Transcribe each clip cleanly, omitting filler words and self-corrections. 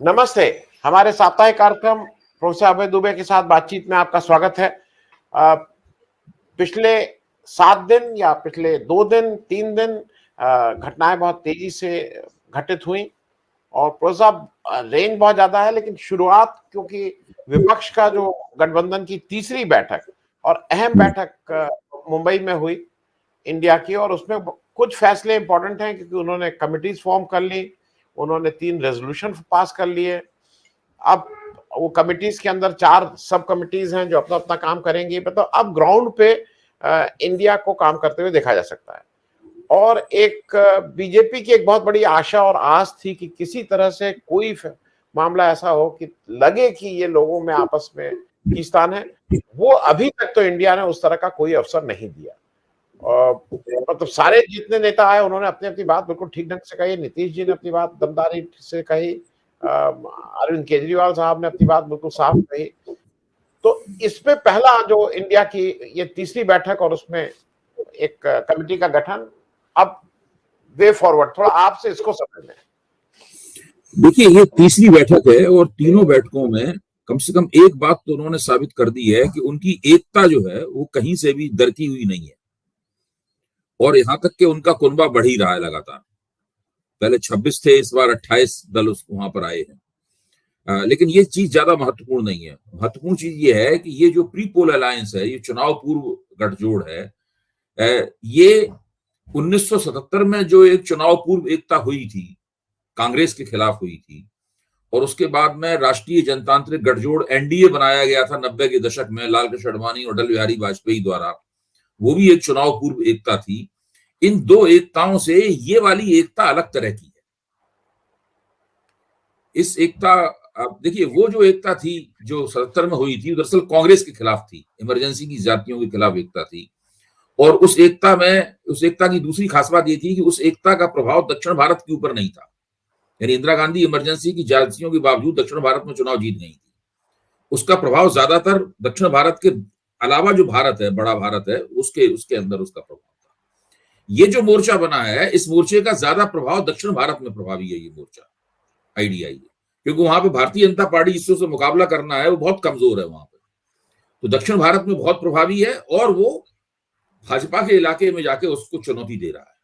नमस्ते। हमारे साप्ताहिक कार्यक्रम प्रोफेसर अभय दुबे के साथ बातचीत में आपका स्वागत है। अ, पिछले 7 दिन या पिछले 2 दिन, 3 दिन घटनाएँ बहुत तेज़ी से घटित हुई और प्रोफेसर साहब रेंज बहुत ज़्यादा है, लेकिन शुरुआत क्योंकि विपक्ष का जो गठबंधन की तीसरी बैठक और अहम बैठक मुंबई में हुई इंडिया की, और उसमें कुछ फैसले इंपॉर्टेंट हैं क्योंकि उन्होंने कमिटीज फॉर्म कर ली, उन्होंने 3 रेजोल्यूशन पास कर लिए। अब वो कमिटीज के अंदर 4 सब कमिटीज हैं जो अपना अपना काम करेंगी। मतलब अब ग्राउंड पे इंडिया को काम करते हुए देखा जा सकता है। और एक बीजेपी की एक बहुत बड़ी आशा और आस थी कि किसी तरह से कोई मामला ऐसा हो कि लगे कि ये लोगों में आपस में खींचतान है। वो अभी तक तो इंडिया ने उस तरह का कोई अवसर नहीं दिया। मतलब सारे जितने नेता आए उन्होंने अपनी अपनी बात बिल्कुल ठीक ढंग से कही। नीतीश जी ने अपनी बात दमदारी से कही, अरविंद केजरीवाल साहब ने अपनी बात बिल्कुल साफ कही। तो इसमें पहला जो इंडिया की ये तीसरी बैठक और उसमें एक कमेटी का गठन, अब वे फॉरवर्ड थोड़ा आपसे इसको समझना है। देखिए, ये तीसरी बैठक है और तीनों बैठकों में कम से कम एक बात तो उन्होंने साबित कर दी है कि उनकी एकता जो है वो कहीं से भी दरकी हुई नहीं है और यहां तक कि उनका कुनबा बढ़ ही रहा है लगातार। पहले 26 थे, इस बार 28 दल वहां पर आए हैं। लेकिन ये चीज ज्यादा महत्वपूर्ण नहीं है। महत्वपूर्ण चीज ये है कि ये जो प्री पोल अलायंस है, ये चुनाव पूर्व गठजोड़ है, ये 1977 में जो एक चुनाव पूर्व एकता हुई थी, कांग्रेस के खिलाफ हुई थी, और उसके बाद में राष्ट्रीय जनतांत्रिक गठजोड़ एनडीए बनाया गया था 90 के दशक में लाल कृष्ण आडवाणी और अटल बिहारी वाजपेयी द्वारा। वो भी एक चुनाव पूर्व एकता थी। इन दो एकताओं से ये वाली एकता अलग तरह की है। इस एकता, आप देखिए, वो जो एकता थी जो 77 में हुई थी, दरअसल कांग्रेस के खिलाफ थी, इमरजेंसी की जातियों के खिलाफ एकता थी। और उस एकता की दूसरी खास बात ये थी कि उस एकता का प्रभाव दक्षिण भारत के ऊपर नहीं था। यानी इंदिरा गांधी इमरजेंसी की जातियों के बावजूद दक्षिण भारत में चुनाव जीत गई थी। उसका प्रभाव ज्यादातर दक्षिण भारत के अलावा जो भारत है, बड़ा भारत है, उसके उसके अंदर उसका प्रभाव था। ये जो मोर्चा बना है, इस मोर्चे का ज्यादा प्रभाव दक्षिण भारत में प्रभावी है। ये मोर्चा आईडीआई है, क्योंकि वहां पे भारतीय जनता पार्टी जिससे मुकाबला करना है वो बहुत कमजोर है वहां पे। तो दक्षिण भारत में बहुत प्रभावी है और वो भाजपा के इलाके में जाके उसको चुनौती दे रहा है।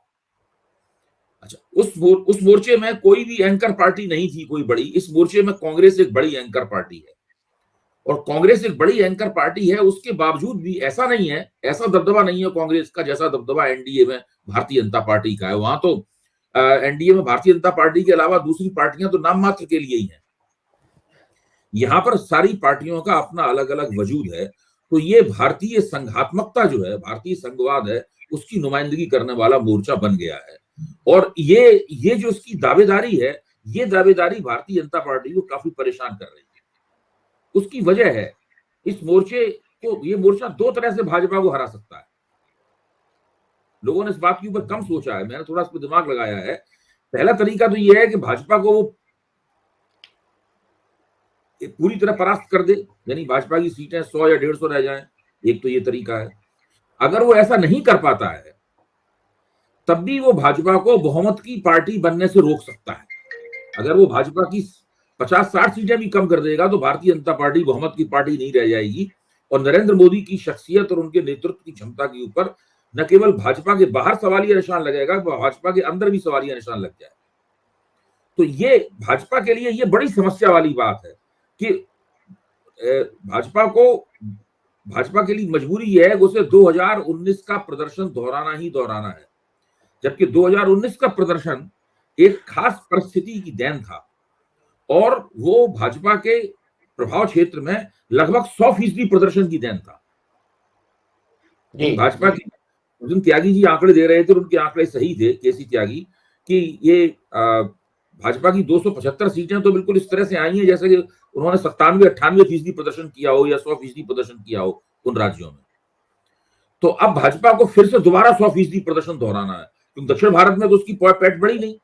अच्छा, उस मोर्चे में कोई भी एंकर पार्टी नहीं थी कोई बड़ी। इस मोर्चे में कांग्रेस एक बड़ी एंकर पार्टी है, और कांग्रेस एक बड़ी एंकर पार्टी है। उसके बावजूद भी ऐसा नहीं है, ऐसा दबदबा नहीं है कांग्रेस का जैसा दबदबा एनडीए में भारतीय जनता पार्टी का है। वहां तो एनडीए में भारतीय जनता पार्टी के अलावा दूसरी पार्टियां तो नाम मात्र के लिए ही हैं। यहां पर सारी पार्टियों का अपना अलग अलग वजूद है। तो ये भारतीय संघात्मकता जो है, भारतीय संघवाद है, उसकी नुमाइंदगी करने वाला मोर्चा बन गया है। और ये जो उसकी दावेदारी है, ये दावेदारी भारतीय जनता पार्टी को काफी परेशान कर रही है। उसकी वजह है, इस मोर्चे को, ये मोर्चा दो तरह से भाजपा को हरा सकता है। लोगों ने इस बात के ऊपर कम सोचा है, मैंने थोड़ा इस पर दिमाग लगाया है। पहला तरीका तो यह है कि भाजपा को वो पूरी तरह परास्त कर दे, यानी भाजपा की सीटें 100 या 150 रह जाएं। एक तो ये तरीका है। अगर वो ऐसा नहीं कर पाता है, तब भी वो भाजपा को बहुमत की पार्टी बनने से रोक सकता है। अगर वो भाजपा की 50-60 सीटें भी कम कर देगा तो भारतीय जनता पार्टी बहुमत की पार्टी नहीं रह जाएगी। और नरेंद्र मोदी की शख्सियत और उनके नेतृत्व की क्षमता के ऊपर न केवल भाजपा के बाहर सवालिया निशान लगेगा, भाजपा के अंदर भी सवालिया निशान लग जाए। तो ये भाजपा के लिए ये बड़ी समस्या वाली बात है कि भाजपा के लिए मजबूरी यह है कि उसे 2019 का प्रदर्शन दोहराना ही दोहराना है। जबकि 2019 का प्रदर्शन एक खास परिस्थिति की देन था और वो भाजपा के प्रभाव क्षेत्र में लगभग 100% प्रदर्शन की देन था। भाजपा की अर्जुन त्यागी जी आंकड़े दे रहे थे और उनके आंकड़े सही थे, केसी त्यागी, कि ये भाजपा की 275 सीटें तो बिल्कुल इस तरह से आई हैं जैसे कि उन्होंने 97-98% प्रदर्शन किया हो या 100% प्रदर्शन किया हो उन राज्यों में। तो अब भाजपा को फिर से दोबारा 100% प्रदर्शन दोहराना है, क्योंकि दक्षिण भारत में तो उसकी पैठ बढ़ी नहीं।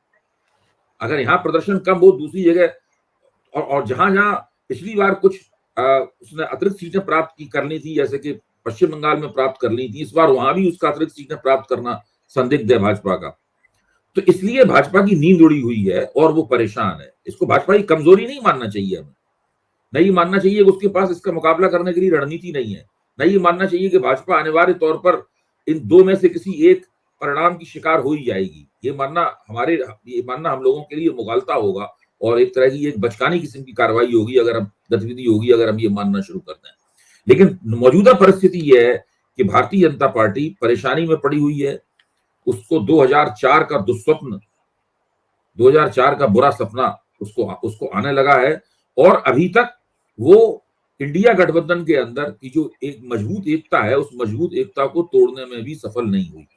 अगर यहाँ प्रदर्शन कम हो दूसरी जगह, और जहां जहां पिछली बार कुछ उसने अतिरिक्त सीटें प्राप्त करनी थी, जैसे कि पश्चिम बंगाल में प्राप्त कर ली थी, इस बार वहां भी उसका अतिरिक्त सीटें प्राप्त करना संदिग्ध है भाजपा का। तो इसलिए भाजपा की नींद उड़ी हुई है और वो परेशान है। इसको भाजपा की कमजोरी नहीं मानना चाहिए हमें, नहीं मानना चाहिए कि उसके पास इसका मुकाबला करने के लिए रणनीति नहीं है, नहीं मानना चाहिए कि भाजपा अनिवार्य तौर पर इन दो में से किसी एक परिणाम की शिकार हो ही जाएगी। ये मानना हम लोगों के लिए मुगालता होगा और एक तरह की एक बचकानी किस्म की कार्रवाई होगी, अगर हम गतिविधि होगी, अगर हम ये मानना शुरू कर दें। लेकिन मौजूदा परिस्थिति यह है कि भारतीय जनता पार्टी परेशानी में पड़ी हुई है। उसको 2004 का दुस्वप्न, 2004 का बुरा सपना उसको आने लगा है और अभी तक वो इंडिया गठबंधन के अंदर की जो एक मजबूत एकता है, उस मजबूत एकता को तोड़ने में भी सफल नहीं हुई।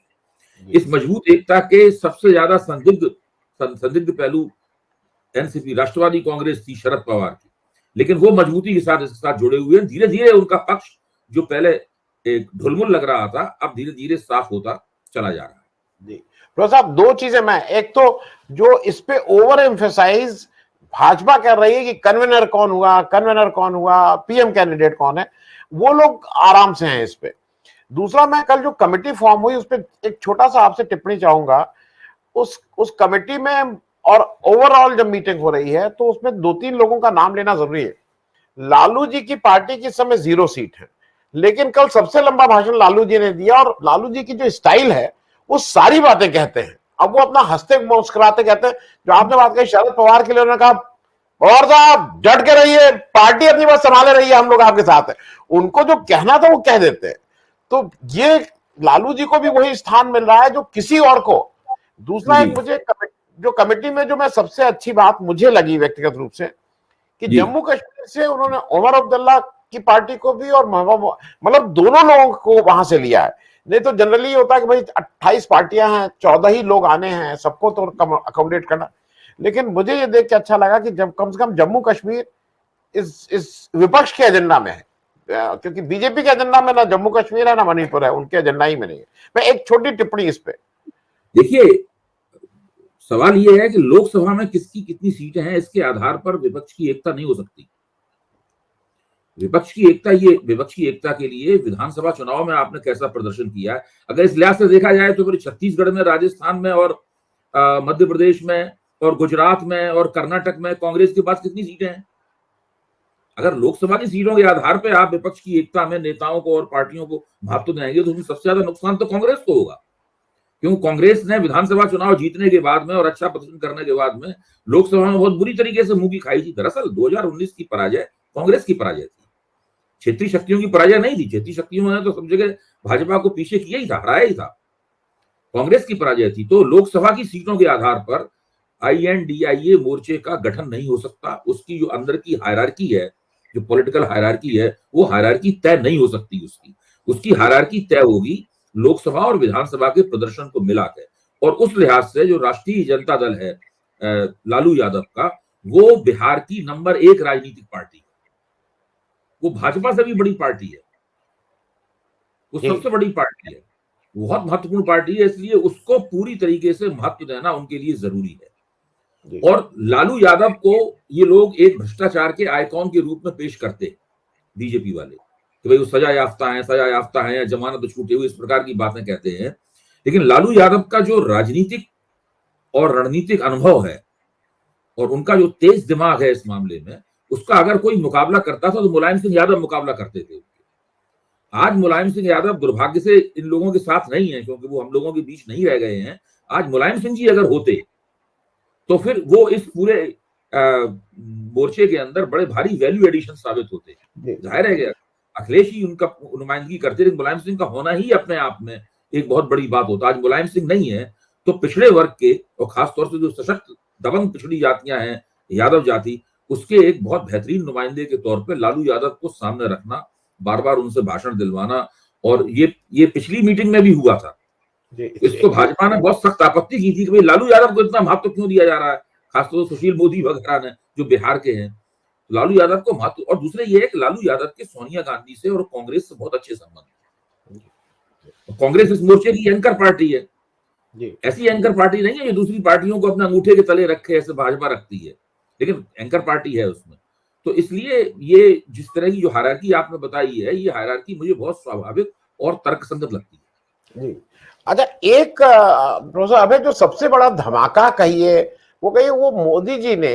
इस मजबूत एकता के सबसे ज्यादा संदिग्ध पहलू एनसीपी, राष्ट्रवादी कांग्रेस थी शरद पवार की, लेकिन वो मजबूती के साथ इसके साथ जुड़े हुए हैं। धीरे धीरे उनका पक्ष जो पहले एक ढुलमुल लग रहा था, अब धीरे धीरे साफ होता चला जा रहा है। जी प्रोफेसर साहब, दो चीजें मैं, एक तो जो इस पे ओवर एम्फेसाइज भाजपा कर रही है कि कन्वेनर कौन हुआ, पीएम कैंडिडेट कौन है, वो लोग आराम से हैं इस पे। दूसरा, मैं कल जो कमेटी फॉर्म हुई उस पर एक छोटा सा आपसे टिप्पणी चाहूंगा। उस कमेटी में और ओवरऑल जब मीटिंग हो रही है तो उसमें 2-3 लोगों का नाम लेना जरूरी है। लालू जी की पार्टी की समय 0 सीट है, लेकिन कल सबसे लंबा भाषण लालू जी ने दिया और लालू जी की जो स्टाइल है वो सारी बातें कहते हैं। अब वो अपना हंसते मुस्कुराते कहते हैं। जो आपने बात कही शरद पवार के लिए, उन्होंने कहा पवार साहब डट के रहिए, पार्टी अपनी बात संभाले रही है, हम लोग आपके साथ हैं। उनको जो कहना था वो कह देते हैं। तो ये लालू जी को भी वही स्थान मिल रहा है जो किसी और को। दूसरा, एक मुझे जो कमेटी में जो मैं सबसे अच्छी बात मुझे लगी व्यक्तिगत रूप से कि जम्मू कश्मीर से उन्होंने उमर अब्दुल्ला की पार्टी को भी और मतलब दोनों लोगों को वहां से लिया है। नहीं तो जनरली होता है कि भाई 28 पार्टियां हैं, 14 ही लोग आने हैं, सबको तो अकोमोडेट करना। लेकिन मुझे ये देख के अच्छा लगा कि जब कम से कम जम्मू कश्मीर इस विपक्ष के एजेंडा में है, क्योंकि बीजेपी के एजेंडा में ना जम्मू कश्मीर है ना मणिपुर है, उनके एजेंडा ही में नहीं है। मैं एक छोटी टिप्पणी इस पे, देखिए सवाल यह है कि लोकसभा में किसकी कितनी सीटें हैं, इसके आधार पर विपक्ष की एकता नहीं हो सकती। विपक्ष की एकता के लिए विधानसभा चुनाव में आपने कैसा प्रदर्शन किया है, अगर इस लिहाज से देखा जाए तो फिर छत्तीसगढ़ में, राजस्थान में और मध्य प्रदेश में और गुजरात में और कर्नाटक में कांग्रेस के पास कितनी सीटें हैं। अगर लोकसभा की सीटों के आधार पर आप विपक्ष की एकता में नेताओं को और पार्टियों को महत्व देंगे तो उसमें सबसे ज्यादा नुकसान तो कांग्रेस को होगा। क्यों? कांग्रेस ने विधानसभा चुनाव जीतने के बाद में और अच्छा प्रदर्शन करने के बाद में लोकसभा में बहुत बुरी तरीके से मुंह की खाई थी। दरअसल 2019 की पराजय कांग्रेस की पराजय थी, क्षेत्रीय शक्तियों की पराजय नहीं थी। क्षेत्रीय शक्तियों ने तो सब जगह भाजपा को पीछे किया ही था, हराया ही था। कांग्रेस की पराजय थी। तो लोकसभा की सीटों के आधार पर INDIA मोर्चे का गठन नहीं हो सकता। उसकी जो अंदर की हायरार्की है, जो पॉलिटिकल हायरार्की है, वो हायरार्की तय नहीं हो सकती। उसकी हायरार्की तय होगी लोकसभा और विधानसभा के प्रदर्शन को मिलाकर। और उस लिहाज से जो राष्ट्रीय जनता दल है लालू यादव का, वो बिहार की नंबर 1 राजनीतिक पार्टी है। वो भाजपा से भी बड़ी पार्टी है, वो सबसे बड़ी पार्टी है, बहुत महत्वपूर्ण पार्टी है। इसलिए उसको पूरी तरीके से महत्व देना उनके लिए जरूरी है। और लालू यादव को ये लोग एक भ्रष्टाचार के आइकॉन के रूप में पेश करते हैं, बीजेपी वाले, कि भाई वो सजा याफ्ता है या जमानत छूटे हुए, इस प्रकार की बातें कहते हैं। लेकिन लालू यादव का जो राजनीतिक और रणनीतिक अनुभव है और उनका जो तेज दिमाग है इस मामले में, उसका अगर कोई मुकाबला करता था तो मुलायम सिंह यादव मुकाबला करते थे। आज मुलायम सिंह यादव दुर्भाग्य से इन लोगों के साथ नहीं है, क्योंकि वो हम लोगों के बीच नहीं रह गए हैं। आज मुलायम सिंह जी अगर होते तो फिर वो इस पूरे मोर्चे के अंदर बड़े भारी वैल्यू एडिशन साबित होते। जाहिर है कि अखिलेश ही उनका नुमाइंदगी करते, लेकिन मुलायम सिंह का होना ही अपने आप में एक बहुत बड़ी बात होता। आज मुलायम सिंह नहीं है तो पिछड़े वर्ग के और खासतौर से जो सशक्त दबंग पिछड़ी जातियां हैं, यादव जाति, उसके एक बहुत बेहतरीन नुमाइंदे के तौर पे लालू यादव को सामने रखना, बार बार उनसे भाषण दिलवाना, और ये पिछली मीटिंग में भी हुआ था। इसको भाजपा ने बहुत सख्त आपत्ति की थी कि भाई लालू यादव को इतना महत्व क्यों दिया जा रहा है, खासतौर से सुशील मोदी वगैरह ने जो बिहार के हैं, लालू यादव को महत्व। और दूसरे ये है कि लालू यादव के सोनिया गांधी से और कांग्रेस से बहुत अच्छे संबंध हैं। कांग्रेस इस मोर्चे की एंकर पार्टी है, ऐसी एंकर पार्टी नहीं है जो दूसरी पार्टियों को अपने अंगूठे के तले रखे, ऐसे भाजपा रखती है, लेकिन एंकर पार्टी है उसमें। तो इसलिए ये जिस तरह की जो हायरार्की आपने बताई है, ये हायरार्की मुझे बहुत स्वाभाविक और तर्कसंगत लगती है। जी। अच्छा, एक प्रोफेसर अबे जो सबसे बड़ा धमाका कहिए, वो कहिए वो मोदी जी ने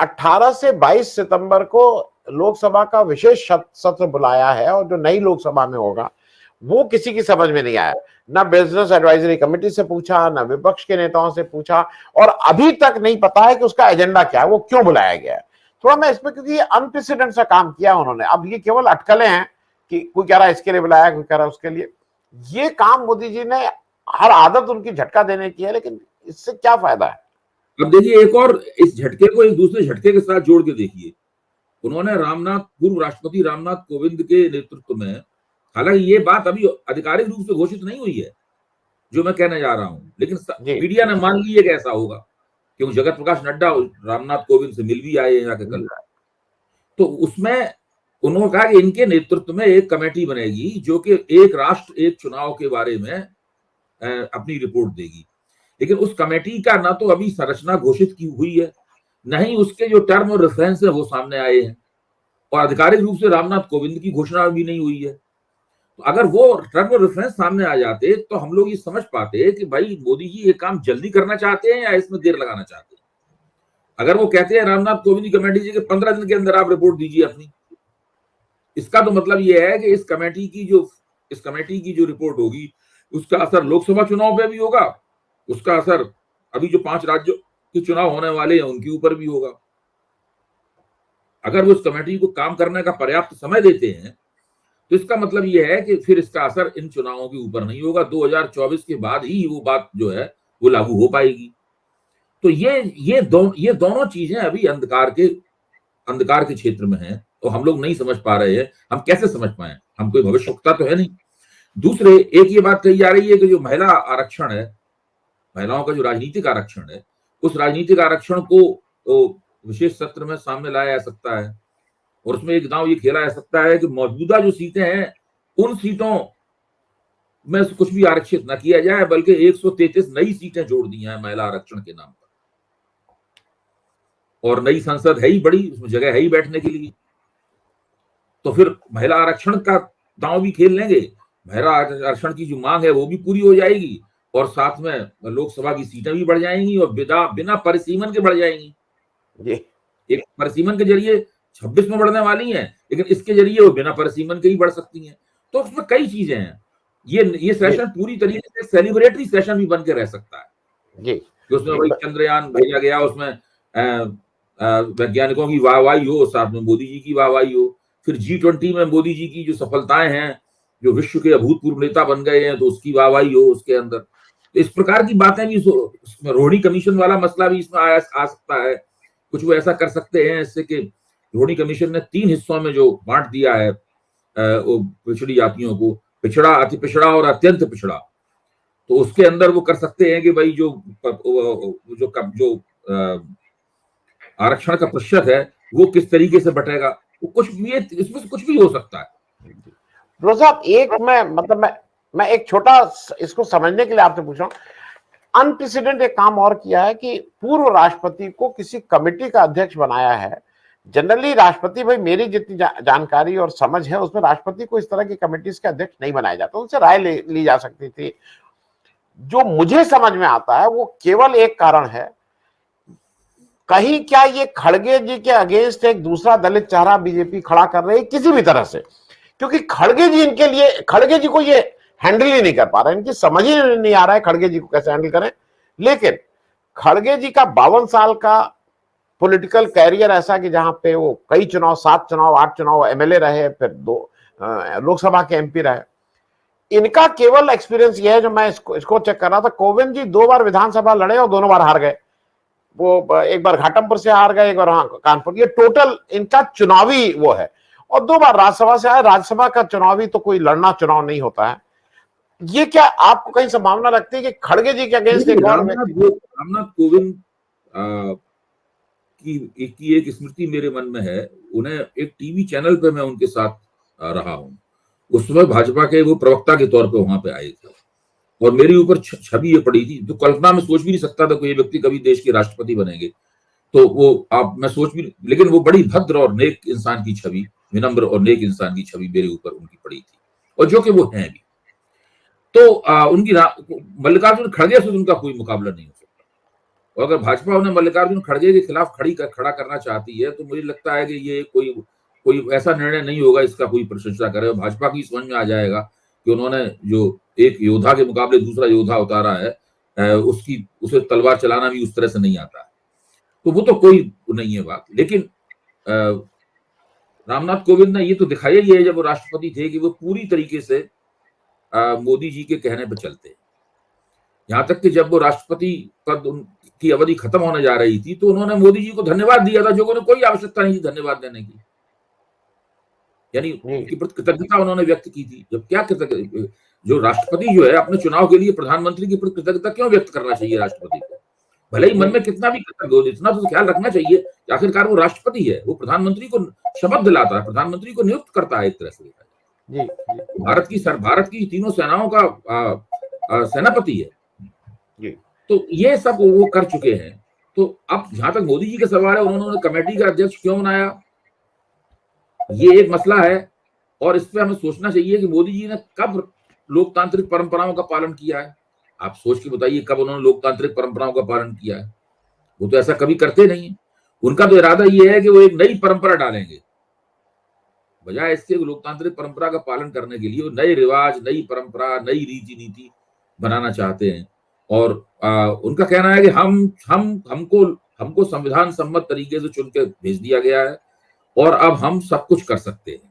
18 से 22 सितंबर को लोकसभा का विशेष सत्र बुलाया है, और जो नई लोकसभा में होगा वो किसी की समझ में नहीं आया। ना बिजनेस एडवाइजरी कमेटी से पूछा, ना विपक्ष के नेताओं से पूछा, और अभी तक नहीं पता है कि उसका एजेंडा क्या है, वो क्यों बुलाया गया है। थोड़ा मैं इसमें, क्योंकि ये अनप्रेसिडेंट सा काम किया उन्होंने, अब ये केवल अटकलें हैं कि कोई कह रहा है इसके लिए बुलाया, कोई कह रहा है उसके लिए। ये काम मोदी जी ने, हर आदत उनकी झटका देने की है, लेकिन इससे क्या फायदा है? अब देखिए, एक और इस झटके को एक दूसरे झटके के साथ जोड़ के देखिए। उन्होंने पूर्व राष्ट्रपति रामनाथ कोविंद के नेतृत्व में, हालांकि ये बात अभी आधिकारिक रूप से घोषित नहीं हुई है जो मैं कहने जा रहा हूं, लेकिन मीडिया ने मान ली है कि ऐसा होगा, क्योंकि जगत प्रकाश नड्डा रामनाथ कोविंद से मिल भी आए यहाँ के कल। तो उसमें उन्होंने कहा कि इनके नेतृत्व में एक कमेटी बनेगी जो कि एक राष्ट्र एक चुनाव के बारे में अपनी रिपोर्ट देगी। लेकिन उस कमेटी का ना तो अभी संरचना घोषित की हुई है, न ही उसके जो टर्म और रेफरेंस है वो सामने आए हैं, और आधिकारिक रूप से रामनाथ कोविंद की घोषणा भी नहीं हुई है। तो अगर वो टर्म और रेफरेंस सामने आ जाते तो हम लोग ये समझ पाते कि भाई मोदी जी ये काम जल्दी करना चाहते हैं या इसमें देर लगाना चाहते हैं। अगर वो कहते हैं रामनाथ कोविंद की कमेटी जी के 15 दिन के अंदर आप रिपोर्ट दीजिए अपनी, इसका तो मतलब ये है कि इस कमेटी की जो रिपोर्ट होगी उसका असर लोकसभा चुनाव पे भी होगा, उसका असर अभी जो 5 राज्यों के चुनाव होने वाले हैं उनके ऊपर भी होगा। अगर वो इस कमेटी को काम करने का पर्याप्त समय देते हैं तो इसका मतलब ये है कि फिर इसका असर इन चुनावों के ऊपर नहीं होगा, 2024 के बाद ही वो बात जो है वो लागू हो पाएगी। तो ये दोनों चीजें अभी अंधकार के क्षेत्र में हैं, तो हम लोग नहीं समझ पा रहे हैं। हम कैसे समझ पाए? हम कोई भविष्यवक्ता तो है नहीं। दूसरे, एक ये बात कही जा रही है कि जो महिला आरक्षण है, महिलाओं का जो राजनीतिक आरक्षण है, उस राजनीतिक आरक्षण को तो विशेष सत्र में सामने लाया जा सकता है, और उसमें एक दांव ये खेला जा सकता है कि मौजूदा जो सीटें हैं उन सीटों में से कुछ भी आरक्षित न किया जाए, बल्कि 133 नई सीटें जोड़ दी हैं महिला आरक्षण के नाम पर। और नई संसद है ही बड़ी, उसमें जगह है ही बैठने के लिए, तो फिर महिला आरक्षण का दांव भी खेल लेंगे, महिला आरक्षण की जो मांग है वो भी पूरी हो जाएगी, और साथ में लोकसभा की सीटें भी बढ़ जाएंगी, और बिना परिसीमन के बढ़ जाएंगी। एक परिसीमन के जरिए 26 में बढ़ने वाली हैं, लेकिन इसके जरिए वो बिना परिसीमन के ही बढ़ सकती हैं। तो उसमें कई चीजें हैं। ये सेशन पूरी तरीके से सेलिब्रेटरी सेशन भी बन के रह सकता है, उसमें वही चंद्रयान भेजा गया, उसमें वैज्ञानिकों की वाहवाही हो, साथ में मोदी जी की वाहवाही हो, फिर G20 में मोदी जी की जो सफलताएं हैं, जो विश्व के अभूतपूर्व नेता बन गए हैं, तो उसकी वाहवाही हो उसके अंदर। तो इस प्रकार की बातें भी, रोहिणी कमीशन वाला मसला भी इसमें आ सकता है। कुछ वो ऐसा कर सकते हैं इससे कि रोहिणी कमीशन ने 3 हिस्सों में जो बांट दिया है पिछड़ी जातियों को, पिछड़ा, अति पिछड़ा और अत्यंत पिछड़ा, तो उसके अंदर वो कर सकते हैं कि भाई जो आरक्षण का प्रतिशत है वो किस तरीके से बटेगा, वो कुछ भी, इसमें से कुछ भी हो सकता है। साहब, एक मैं एक छोटा इसको समझने के लिए आपसे पूछ रहा हूं। अनप्रेसिडेंट एक काम और किया है कि पूर्व राष्ट्रपति को किसी कमेटी का अध्यक्ष बनाया है। जनरली राष्ट्रपति, भाई मेरी जितनी जानकारी और समझ है उसमें राष्ट्रपति को इस तरह की कमेटीज के अध्यक्ष नहीं बनाया जाता, उनसे राय ली जा सकती थी। जो मुझे समझ में आता है वो केवल एक कारण है, कहीं क्या ये खड़गे जी के अगेंस्ट एक दूसरा दलित चेहरा बीजेपी खड़ा कर रही है किसी भी तरह से, क्योंकि खड़गे जी इनके लिए, खड़गे जी को ये हैंडल ही नहीं कर पा रहे, इनकी समझ ही नहीं आ रहा है खड़गे जी को कैसे हैंडल करें। लेकिन खड़गे जी का 52 साल का पॉलिटिकल कैरियर ऐसा कि जहां पे वो कई चुनाव, 7 चुनाव, 8 चुनाव एमएलए रहे, फिर 2 लोकसभा के एमपी रहे। इनका केवल एक्सपीरियंस ये है, जो मैं इसको चेक कर रहा था, कोविंद जी 2 बार विधानसभा लड़े और दोनों बार हार गए। वो एक बार घाटमपुर से हार गए, एक बार कानपुर। ये टोटल इनका चुनावी वो है, और 2 बार राज्यसभा से आए। राज्यसभा का चुनावी तो कोई लड़ना चुनाव नहीं होता है। ये क्या आपको कहीं संभावना लगती है कि खड़गे जी के अगेंस्ट एक और रामनाथ कोविंद की एक स्मृति मेरे मन में है। उन्हें एक टीवी चैनल पे मैं उनके साथ रहा हूं, उस समय भाजपा के वो प्रवक्ता के तौर पे वहां पे आए थे, और मेरी ऊपर छवि ये पड़ी थी, तो कल्पना में सोच भी नहीं सकता था कोई व्यक्ति कभी देश के राष्ट्रपति बनेंगे। तो वो मैं सोच भी, लेकिन वो बड़ी भद्र और नेक इंसान की छवि, विनम्र और नेक इंसान की छवि मेरे ऊपर उनकी पड़ी थी, और जो कि वो हैं भी। तो उनकी मल्लिकार्जुन खड़गे से उनका कोई मुकाबला नहीं हो सकता। और अगर भाजपा उन्हें मल्लिकार्जुन खड़गे के खिलाफ खड़ा करना चाहती है तो मुझे लगता है कि ये कोई ऐसा निर्णय नहीं होगा इसका कोई प्रशंसा करे। भाजपा की समझ में आ जाएगा कि उन्होंने जो एक योद्धा के मुकाबले दूसरा योद्धा उतारा है, उसे तलवार चलाना भी उस तरह से नहीं आता है। तो वो तो कोई नहीं है बात। लेकिन रामनाथ कोविंद ने ये तो दिखाया ही है जब वो राष्ट्रपति थे कि वो पूरी तरीके से मोदी जी के कहने पर चलते हैं। यहां तक कि जब वो राष्ट्रपति पद की अवधि खत्म होने जा रही थी तो उन्होंने मोदी जी को धन्यवाद दिया था, जो उन्हें कोई आवश्यकता नहीं थी धन्यवाद देने की। यानी उनकी प्रति कृतज्ञता उन्होंने व्यक्त की थी। जब क्या जो राष्ट्रपति जो है अपने चुनाव के लिए प्रधानमंत्री की प्रति कृतज्ञता क्यों व्यक्त करना चाहिए राष्ट्रपति को? भले ही मन में कितना भी कृतज्ञ हो, इतना तो ख्याल रखना चाहिए कि आखिरकार वो राष्ट्रपति है, वो प्रधानमंत्री को शपथ दिलाता है, प्रधानमंत्री को नियुक्त करता है एक तरह से। भारत की तीनों सेनाओं का सेनापति है। तो ये सब वो कर चुके हैं। तो अब जहां तक मोदी जी का सवाल है, उन्होंने कमेटी का अध्यक्ष क्यों बनाया, ये एक मसला है। और इस पर हमें सोचना चाहिए कि मोदी जी ने कब लोकतांत्रिक परंपराओं का पालन किया है। आप सोच के बताइए कब उन्होंने लोकतांत्रिक परंपराओं का पालन किया है। वो तो ऐसा कभी करते नहीं है। उनका तो इरादा ये है कि वो एक नई परंपरा डालेंगे, बजाय इसके लोकतांत्रिक परंपरा का पालन करने के लिए वो नए रिवाज, नई परंपरा, नई रीति नीति बनाना चाहते हैं। और उनका कहना है कि हमको संविधान सम्मत तरीके से चुन के भेज दिया गया है और अब हम सब कुछ कर सकते हैं।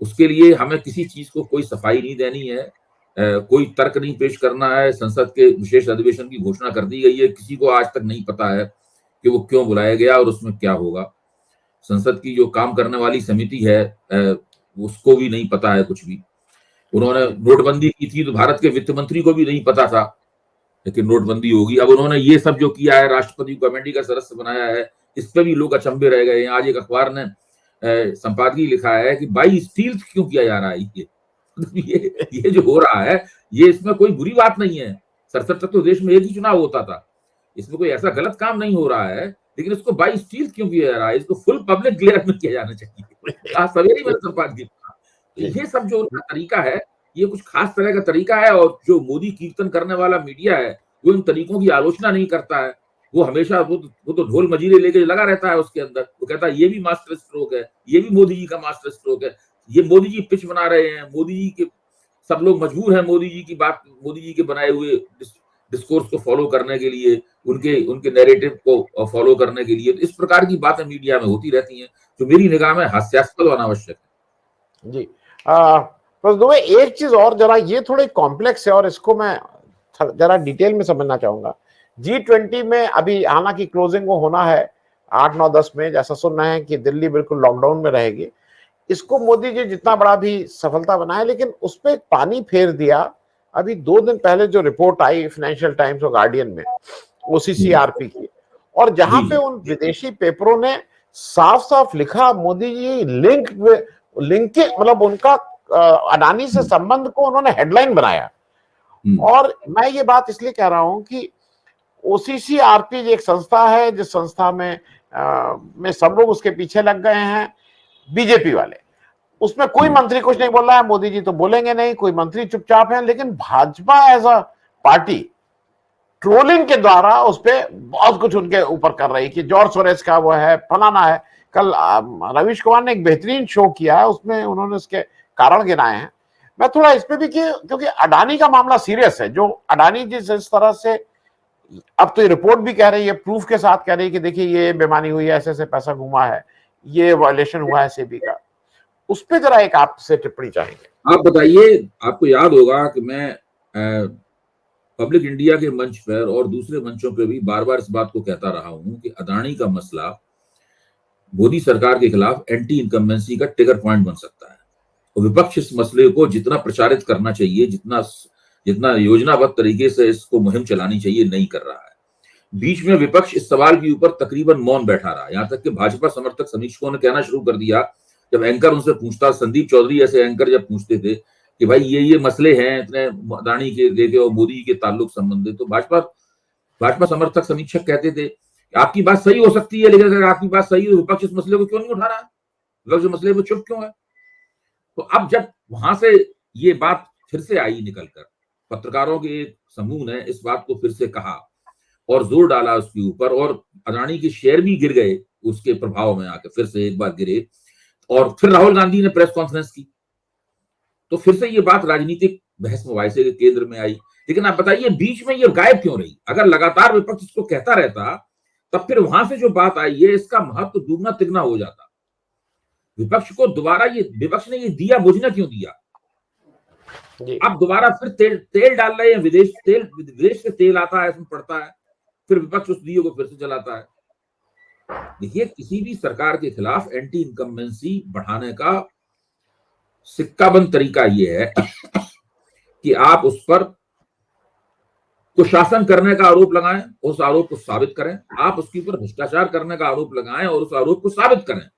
उसके लिए हमें किसी चीज को कोई सफाई नहीं देनी है, कोई तर्क नहीं पेश करना है। संसद के विशेष अधिवेशन की घोषणा कर दी गई है, किसी को आज तक नहीं पता है कि वो क्यों बुलाया गया और उसमें क्या होगा। संसद की जो काम करने वाली समिति है उसको भी नहीं पता है कुछ भी। उन्होंने नोटबंदी की थी तो भारत के वित्त मंत्री को भी नहीं पता था, लेकिन नोटबंदी होगी। अब उन्होंने ये सब जो किया है, राष्ट्रपति को कमेटी का सदस्य बनाया है, इस पर भी लोग अचंभे रह गए हैं। आज एक अखबार ने संपादकीय लिखा है कि बाई स्टील्थ क्यों किया जा रहा है ये जो हो रहा है, ये इसमें कोई बुरी बात नहीं है। 67 तक तो देश में एक ही चुनाव होता था, इसमें कोई ऐसा गलत काम नहीं हो रहा है, लेकिन इसको बाई स्टील्थ क्यों किया जा रहा है? इसको फुल पब्लिक ग्लेयर में किया जाना चाहिए। आज सवेरे मैंने संपादकीय लिखा। तो ये सब जो उनका तरीका है, ये कुछ खास तरह का तरीका है। और जो मोदी कीर्तन करने वाला मीडिया है, वो इन तरीकों की आलोचना नहीं करता है। वो हमेशा वो तो ढोल मजीरे लेके लगा रहता है उसके अंदर। वो कहता है ये भी मास्टर स्ट्रोक है, ये भी मोदी जी का मास्टर स्ट्रोक है, ये मोदी जी पिच बना रहे हैं, मोदी जी के सब लोग मजबूर हैं मोदी जी की बात, मोदी जी के बनाए हुए डिस्कोर्स को फॉलो करने के लिए, उनके नैरेटिव को फॉलो करने के लिए। तो इस प्रकार की बातें मीडिया में होती रहती हैं, जो मेरी निगाह में हास्यास्पद और अनावश्यक है। जी बस दुबे, एक चीज और जरा, ये थोड़ी कॉम्प्लेक्स है और इसको मैं जरा डिटेल में समझना चाहूंगा। G20 में अभी हालांकि क्लोजिंग वो होना है 8, 9, 10 में, जैसा सुनना है कि दिल्ली बिल्कुल लॉकडाउन में रहेगी। इसको मोदी जी जितना बड़ा भी सफलता बनाए, लेकिन उस पर पानी फेर दिया। अभी 2 दिन पहले जो रिपोर्ट आई फाइनेंशियल टाइम्स और गार्डियन में OCCRP की, और जहां पे उन विदेशी पेपरों ने साफ साफ लिखा, मोदी जी लिंक के मतलब उनका अडानी से संबंध को उन्होंने हेडलाइन बनाया। और मैं ये बात इसलिए कह रहा हूं कि OCCRP एक संस्था है, जिस संस्था में सब लोग उसके पीछे लग गए हैं, बीजेपी वाले। उसमें कोई मंत्री कुछ नहीं बोल रहा है, मोदी जी तो बोलेंगे नहीं, कोई मंत्री चुपचाप है। लेकिन Bhajpa as a party trolling के द्वारा उस पर बहुत कुछ उनके ऊपर कर रही कि जॉर्ज सोरेस का वो है, फलाना है। कल रवीश कुमार ने एक बेहतरीन शो किया है, उसमें उन्होंने उसके कारण गिनाए हैं। मैं थोड़ा इस पे भी क्योंकि अडानी का मामला सीरियस है। जो अडानी जी जिस तरह से, अब तो ये रिपोर्ट भी कह रही है, प्रूफ के साथ कह रही है कि देखिए ये बेईमानी हुई है, ऐसे ऐसे पैसा घुमा है, ये वायलेशन हुआ है सेबी का। उस पे जरा एक आपसे टिप्पणी चाहेंगे। आप बताइए। आपको याद होगा कि मैं पब्लिक इंडिया के मंच पर और दूसरे मंचों पर भी बार बार इस बात को कहता रहा हूं कि अडानी का मसला मोदी सरकार के खिलाफ एंटी इनकम्बेंसी का ट्रिगर पॉइंट बन सकता है। और विपक्ष इस मसले को जितना प्रचारित करना चाहिए, जितना योजनाबद्ध तरीके से इसको मुहिम चलानी चाहिए, नहीं कर रहा है। बीच में विपक्ष इस सवाल के ऊपर तकरीबन मौन बैठा रहा। यहां तक कि भाजपा समर्थक समीक्षकों ने कहना शुरू कर दिया, जब एंकर उनसे पूछता, संदीप चौधरी ऐसे एंकर जब पूछते थे कि भाई ये मसले हैं इतने अडानी के लेके और मोदी के ताल्लुक संबंधित, तो भाजपा समर्थक समीक्षक कहते थे आपकी बात सही हो सकती है, लेकिन अगर आपकी बात सही है तो विपक्ष इस मसले को क्यों नहीं उठा रहा है, विपक्ष मसले में चुप क्यों है। तो अब जब वहां से ये बात फिर से आई निकलकर पत्रकारों के एक समूह ने इस बात को फिर से कहा और जोर डाला उसके ऊपर, और अडानी के शेयर भी गिर गए उसके प्रभाव में आकर, फिर से एक बार गिरे, और फिर राहुल गांधी ने प्रेस कॉन्फ्रेंस की, तो फिर से ये बात राजनीतिक बहस मुबाहिसे के केंद्र में आई। लेकिन आप बताइए बीच में ये गायब क्यों रही? अगर लगातार विपक्ष इसको कहता रहता तब फिर वहां से जो बात आई है इसका महत्व दुगना तिगना हो जाता। विपक्ष को दोबारा विपक्ष ने ये दिया बुझना क्यों दिया? अब दोबारा फिर तेल डाल रहे हैं, विदेश से तेल आता है, इसमें पड़ता है, फिर विपक्ष उस दिए को फिर से चलाता है। देखिए, किसी भी सरकार के खिलाफ एंटी इनकम्बेंसी बढ़ाने का सिक्काबंद तरीका यह है कि आप उस पर कुशासन करने का आरोप लगाएं, उस आरोप को साबित करें, आप उसके ऊपर भ्रष्टाचार करने का आरोप लगाएं और उस आरोप को साबित करें।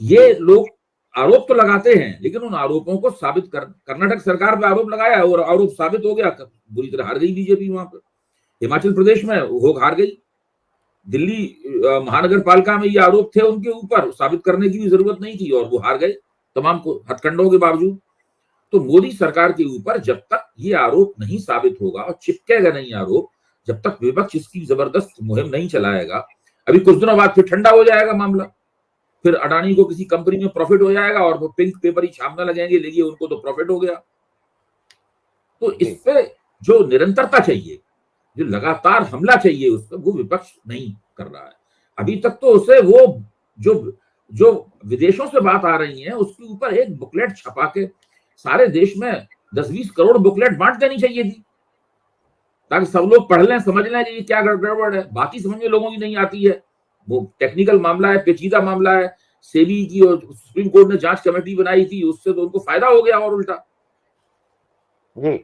ये लोग आरोप तो लगाते हैं लेकिन उन आरोपों को साबित कर्नाटक सरकार पे आरोप लगाया और आरोप साबित हो गया, बुरी तरह हार गई बीजेपी वहां पर। हिमाचल प्रदेश में वो हार गई, दिल्ली महानगर पालिका में ये आरोप थे उनके ऊपर, साबित करने की भी जरूरत नहीं थी और वो हार गए तमाम हथकंडों के बावजूद। तो मोदी सरकार के ऊपर जब तक ये आरोप नहीं साबित होगा और चिपकेगा नहीं आरोप, जब तक विपक्ष इसकी जबरदस्त मुहिम नहीं चलाएगा, अभी कुछ दिनों बाद फिर ठंडा हो जाएगा मामला, फिर अडानी को किसी कंपनी में प्रॉफिट हो जाएगा और वो पिंक पेपर ही छापने लगेंगे, लेकिन उनको तो प्रॉफिट हो गया। तो इस पे जो निरंतरता चाहिए, जो लगातार हमला चाहिए उस पर, वो विपक्ष नहीं कर रहा है अभी तक। तो उसे वो जो विदेशों से बात आ रही है उसके ऊपर एक बुकलेट छपा के सारे देश में 10-20 करोड़ बुकलेट बांट देनी चाहिए थी, ताकि सब लोग पढ़ लें, समझ लें कि ये क्या गड़बड़ है। बाकी समझ में लोगों की नहीं आती है, वो टेक्निकल मामला है, पेचीदा मामला है। सेबी की और सुप्रीम कोर्ट ने जांच कमेटी बनाई थी, उससे तो उनको फायदा हो गया और उल्टा। जी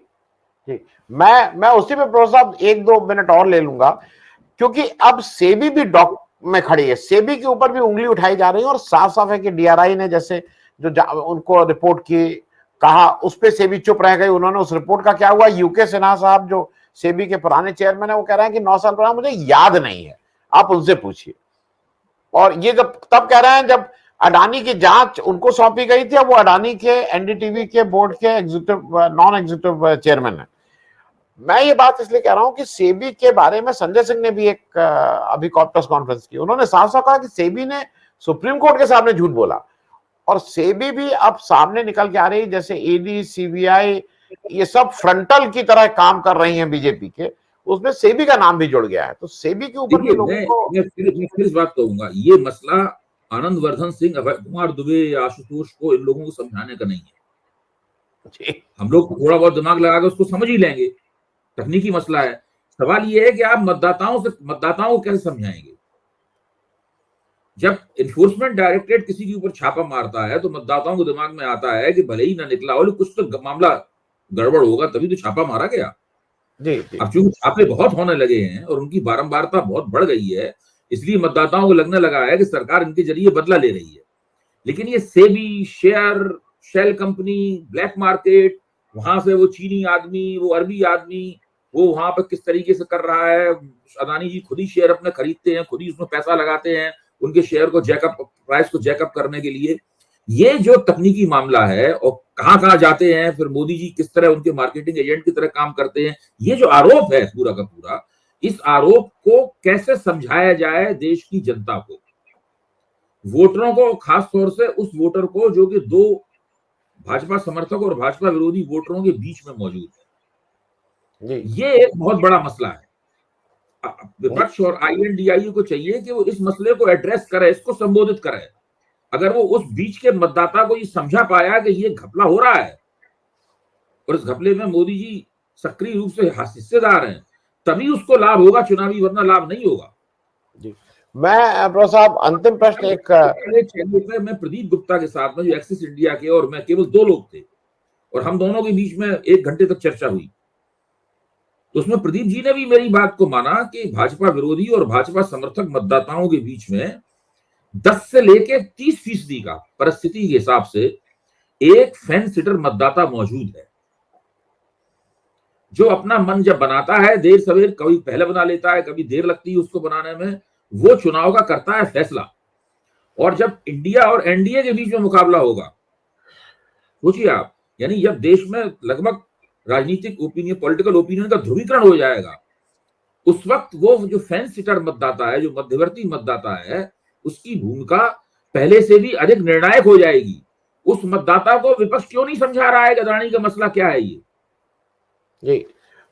जी, मैं उसी पे प्रोफेसर साहब 1-2 मिनट और ले लूंगा, क्योंकि अब सेबी भी डॉक में खड़ी है, सेबी के ऊपर भी उंगली उठाई जा रही है और साफ साफ है कि डीआरआई ने जैसे जो उनको रिपोर्ट की कहा उस पे सेबी चुप रह गई। उन्होंने उस रिपोर्ट का क्या हुआ, यूके सिन्हा साहब जो सेबी के पुराने चेयरमैन है वो कह रहे हैं कि 9 साल पुराना, मुझे याद नहीं है, आप उनसे पूछिए। और ये जब तब कह रहे हैं जब अडानी की जांच उनको सौंपी गई थी, अब वो अडानी के एनडीटीवी के बोर्ड के नॉन एग्जीक्यूटिव चेयरमैन है। मैं ये बात इसलिए कह रहा हूं कि सेबी के बारे में संजय सिंह ने भी एक अभी प्रेस कॉन्फ्रेंस की, उन्होंने साफ साफ कहा कि सेबी ने सुप्रीम कोर्ट के सामने झूठ बोला, और सेबी भी अब सामने निकल के आ रही है, जैसे ईडी, सीबीआई, ये सब फ्रंटल की तरह काम कर रही हैं बीजेपी के, उसमें सेबी का नाम भी जुड़ गया है। तो सेबी के ऊपर भी लोगों को मैं फिर इस बात कहूंगा, ये मसला आनंद वर्धन सिंह, अभय कुमार दुबे या आशुतोष को, इन लोगों को समझाने का नहीं है। हम लोग थोड़ा बहुत दिमाग लगा के उसको समझ ही लेंगे, तकनीकी मसला है। सवाल ये है कि आप मतदाताओं को कैसे समझाएंगे? जब इन्फोर्समेंट डायरेक्टरेट किसी के ऊपर छापा मारता है तो मतदाताओं को दिमाग में आता है कि भले ही ना निकला हो, कुछ तो मामला गड़बड़ होगा, तभी तो छापा मारा गया। अब चूंकि छापे बहुत होने लगे हैं और उनकी बारंबारता बहुत बढ़ गई है, इसलिए मतदाताओं को लगने लगा है कि सरकार इनके जरिए बदला ले रही है। लेकिन ये SEBI, shell company, black market, वहां से वो चीनी आदमी, वो अरबी आदमी, वो वहां पर किस तरीके से कर रहा है। अदानी जी खुद ही शेयर अपने खरीदते हैं, खुद ही उसमें पैसा लगाते हैं उनके शेयर को प्राइस को जैकअप करने के लिए। ये जो तकनीकी मामला है और कहां जाते हैं, फिर मोदी जी किस तरह उनके मार्केटिंग एजेंट की तरह काम करते हैं, ये जो आरोप है पूरा का पूरा, इस आरोप को कैसे समझाया जाए देश की जनता को, वोटरों को, खास तौर से उस वोटर को जो कि दो भाजपा समर्थक और भाजपा विरोधी वोटरों के बीच में मौजूद है। ये एक बहुत बड़ा मसला है। विपक्ष और आईएनडीआई को चाहिए कि वो इस मसले को एड्रेस करे, इसको संबोधित करे। अगर वो उस बीच के मतदाता को ये समझा पाया कि ये घपला हो रहा है और इस घपले में मोदी जी सक्रिय रूप से हिस्सेदार हैं, तभी उसको लाभ होगा चुनावी, वरना लाभ नहीं होगा। जी, मैं प्रो साहब अंतिम प्रश्न मैं प्रदीप गुप्ता के साथ में, जो एक्सिस इंडिया के, और मैं, केवल 2 लोग थे और हम दोनों के बीच में 1 घंटे तक चर्चा हुई। तो उसमें प्रदीप जी ने भी मेरी बात को माना कि भाजपा विरोधी और भाजपा समर्थक मतदाताओं के बीच में 10 से लेके 30% का परिस्थिति के हिसाब से एक फेंस सिटर मतदाता मौजूद है, जो अपना मन जब बनाता है, देर सवेर, कभी पहले बना लेता है, कभी देर लगती है उसको बनाने में, वो चुनाव का करता है फैसला। और जब इंडिया और एनडीए के बीच में मुकाबला होगा, सोचिए आप, यानी जब देश में लगभग राजनीतिक ओपिनियन, पॉलिटिकल ओपिनियन का ध्रुवीकरण हो जाएगा, उस वक्त वो जो फेंस सिटर मतदाता है, जो मध्यवर्ती मतदाता है, उसकी भूमिका पहले से भी अधिक निर्णायक हो जाएगी। उस मतदाता को विपक्ष क्यों नहीं समझा रहा है गदानी का मसला क्या है ये? जी,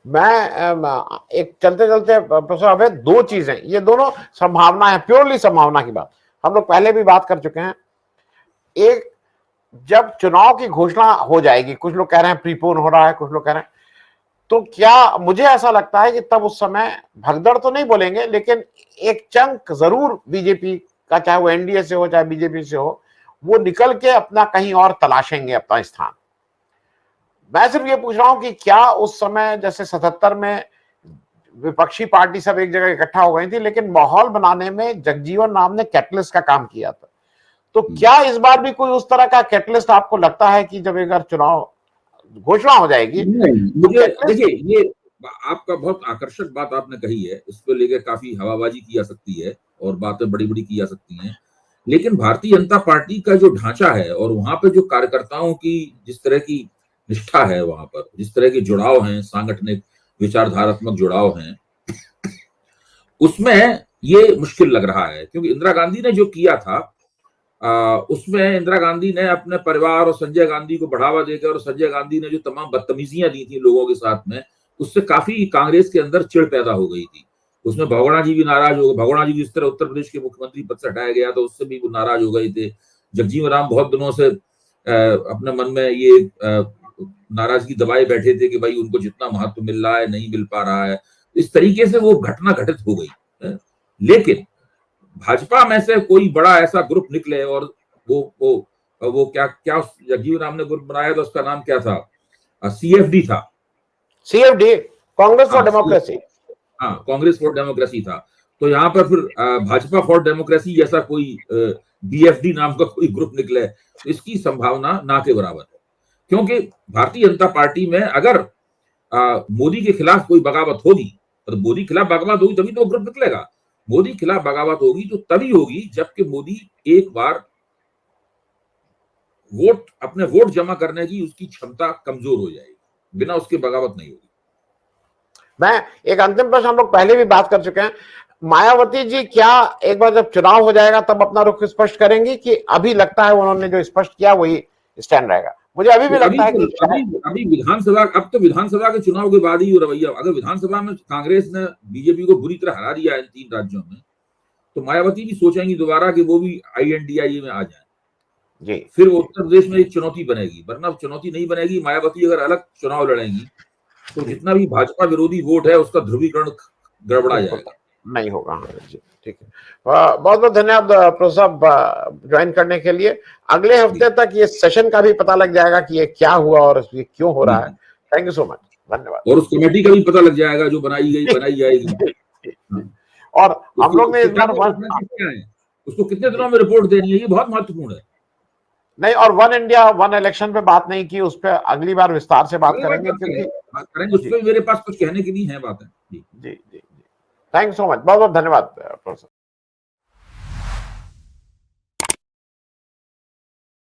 मैं एक चलते चलते प्रोफेसर अभय, दो चीजें, ये दोनों संभावना है, प्योरली संभावना की बात, हम लोग पहले भी बात कर चुके हैं। एक, जब चुनाव की घोषणा हो जाएगी, कुछ लोग कह रहे हैं प्रीपोन हो रहा है, कुछ लोग कह रहे हैं, तो क्या मुझे ऐसा लगता है कि तब उस समय भगदड़ तो नहीं बोलेंगे, लेकिन एक चंक जरूर बीजेपी का, चाहे वो एनडीए से हो चाहे बीजेपी से हो, वो निकल के अपना कहीं और तलाशेंगे अपना स्थान। मैं सिर्फ ये पूछ रहा हूं कि क्या उस समय जैसे 77 में विपक्षी पार्टी सब एक जगह इकट्ठा हो गई थी, लेकिन माहौल बनाने में जगजीवन राम ने कैटलिस्ट का काम किया था, तो क्या इस बार भी कोई उस तरह का कैटलिस्ट आपको लगता है कि जब एक बार चुनाव घोषणा हो जाएगी? मुझे देखिए, ये आपका बहुत आकर्षक बात आपने कही है, इस पर लेकर काफी हवाबाजी की जा सकती है और बातें बड़ी बड़ी की जा सकती हैं, लेकिन भारतीय जनता पार्टी का जो ढांचा है और वहां पे जो कार्यकर्ताओं की जिस तरह की निष्ठा है, वहां पर जिस तरह के जुड़ाव हैं, सांगठनिक विचारधारात्मक जुड़ाव हैं, उसमें ये मुश्किल लग रहा है। क्योंकि इंदिरा गांधी ने जो किया था, उसमें इंदिरा गांधी ने अपने परिवार और संजय गांधी को बढ़ावा देकर, और संजय गांधी ने जो तमाम बदतमीजियां दी थी लोगों के साथ में, उससे काफी कांग्रेस के अंदर चिढ़ पैदा हो गई थी। उसमें भगोड़ा जी भी नाराज हो गए। भगोड़ा जी जिस तरह उत्तर प्रदेश के मुख्यमंत्री पद से हटाया गया, तो उससे भी वो नाराज हो गए थे। जगजीवन राम बहुत दिनों से अपने मन में ये नाराजगी दबाए बैठे थे कि भाई उनको जितना महत्व मिल रहा है नहीं मिल पा रहा है। इस तरीके से वो घटना घटित हो गई। लेकिन भाजपा में से कोई बड़ा ऐसा ग्रुप निकले, और वो क्या जगजीवन राम ने ग्रुप बनाया था, उसका नाम क्या था? CFD था। CFD, Congress for democracy. हाँ, कांग्रेस फॉर डेमोक्रेसी था। तो यहाँ पर फिर भाजपा फॉर डेमोक्रेसी जैसा कोई BFD नाम का कोई ग्रुप निकले, तो इसकी संभावना ना के बराबर है। क्योंकि भारतीय जनता पार्टी में अगर मोदी के खिलाफ कोई बगावत होगी, तो मोदी खिलाफ बगावत होगी तभी तो ग्रुप निकलेगा। मोदी खिलाफ बगावत होगी तो तभी होगी जबकि मोदी एक बार अपने वोट जमा करने की उसकी क्षमता कमजोर हो जाएगी, बिना उसके बगावत नहीं होगी। मैं एक अंतिम प्रश्न, हम लोग पहले भी बात कर चुके हैं, मायावती जी क्या एक बार जब चुनाव हो जाएगा तब अपना रुख स्पष्ट करेंगी, कि अभी लगता है उन्होंने जो स्पष्ट किया वही स्टैंड रहेगा? मुझे अभी भी लगता है कि अभी विधानसभा, अब तो विधानसभा के चुनाव के बाद ही वो रवैया, अगर विधानसभा में कांग्रेस ने बीजेपी को बुरी तरह हरा दिया है इन 3 राज्यों में, तो मायावती भी सोचेंगी दोबारा कि वो भी INDIA में आ जाए जी। फिर उत्तर प्रदेश में एक चुनौती बनेगी, वरना चुनौती नहीं बनेगी। मायावती अगर अलग चुनाव लड़ेंगी तो जितना भी भाजपा विरोधी वोट है उसका ध्रुवीकरण गड़बड़ा जाएगा, नहीं होगा। हाँ जी, ठीक है। बहुत बहुत धन्यवाद प्रोफेसर ज्वाइन करने के लिए। अगले हफ्ते तक ये सेशन का भी पता लग जाएगा कि ये क्या हुआ और ये क्यों हो रहा है। थैंक यू सो मच, धन्यवाद। और उस कमेटी का भी पता लग जाएगा जो बनाई जाएगी। और हम लोग ने इस बार उसको कितने दिनों में रिपोर्ट देनी है, ये बहुत महत्वपूर्ण है। नहीं, और 1 इंडिया 1 इलेक्शन पे बात नहीं की, उस पर अगली बार विस्तार से बात करेंगे, क्योंकि उस पर मेरे पास कुछ कहने की भी है बातें। जी। थैंक यू सो मच, बहुत बहुत धन्यवाद प्रोफेसर।